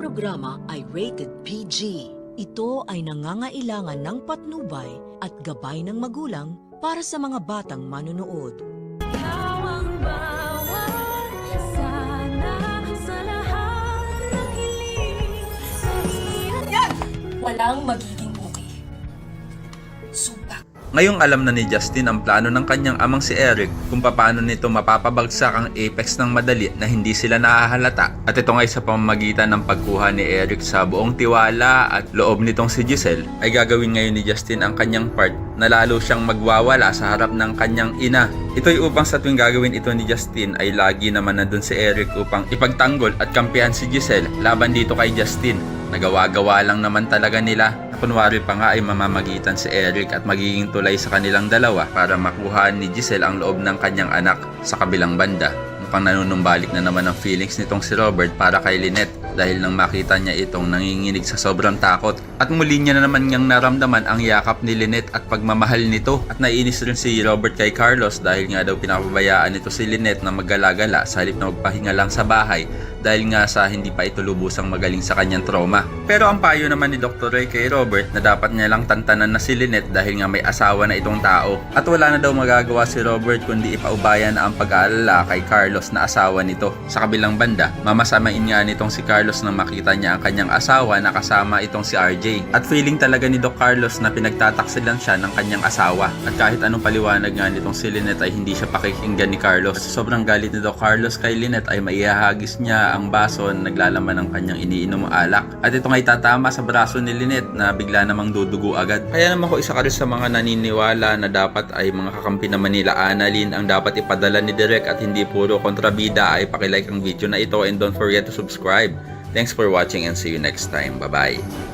programa ay rated PG. Ito ay nangangailangan ng patnubay at gabay ng magulang para sa mga batang manonood. Ikaw ang bawat sana sa lahat ng hiling sa hirap. Yan! Walang magiging okay. Sumpa. Ngayong alam na ni Justin ang plano ng kanyang amang si Eric kung paano nito mapapabagsak ang Apex ng madali na hindi sila nahahalata. At ito nga sa pamamagitan ng pagkuha ni Eric sa buong tiwala at loob nitong si Giselle ay gagawin ngayon ni Justin ang kanyang part na lalo siyang magwawala sa harap ng kanyang ina. Ito'y upang sa tuwing gagawin ito ni Justin ay lagi naman nandun si Eric upang ipagtanggol at kampihan si Giselle laban dito kay Justin. Nagawa-gawa lang naman talaga nila. Kunwari pa nga ay mamamagitan si Eric at magiging tulay sa kanilang dalawa para makuha ni Giselle ang loob ng kanyang anak sa kabilang banda. Mukhang nanunumbalik na naman ang feelings nitong si Robert para kay Lynette dahil nang makita niya itong nanginginig sa sobrang takot. At muli niya na naman niyang naramdaman ang yakap ni Lynette at pagmamahal nito. At naiinis rin si Robert kay Carlos dahil nga daw pinapabayaan nito si Lynette na maggalagala sa halip na magpahinga lang sa bahay dahil nga sa hindi pa ito lubusang magaling sa kanyang trauma. Pero ang payo naman ni Dr. Ray kay Robert na dapat niya lang tantanan na si Lynette dahil nga may asawa na itong tao. At wala na daw magagawa si Robert kundi ipaubayan ang pag-aalala kay Carlos na asawa nito. Sa kabilang banda, mamasamain nga nitong si Carlos nang makita niya ang kanyang asawa na kasama itong si RJ. At feeling talaga ni Doc Carlos na pinagtataksilan siya ng kanyang asawa. At kahit anong paliwanag nga nitong si Lynette ay hindi siya pakikinggan ni Carlos. Sobrang galit ni Doc Carlos kay Lynette ay maihahagis niya ang baso na naglalaman ng kanyang iniinom alak. At ito nga'y tatama sa braso ni Lynette na bigla namang dudugo agad. Kaya naman ko isa ka rin sa mga naniniwala na dapat ay mga kakampi naman nila Annalyn ang dapat ipadala ni Direk at hindi puro kontrabida. Ay pakilike ang video na ito and don't forget to subscribe. Thanks for watching and see you next time. Bye-bye.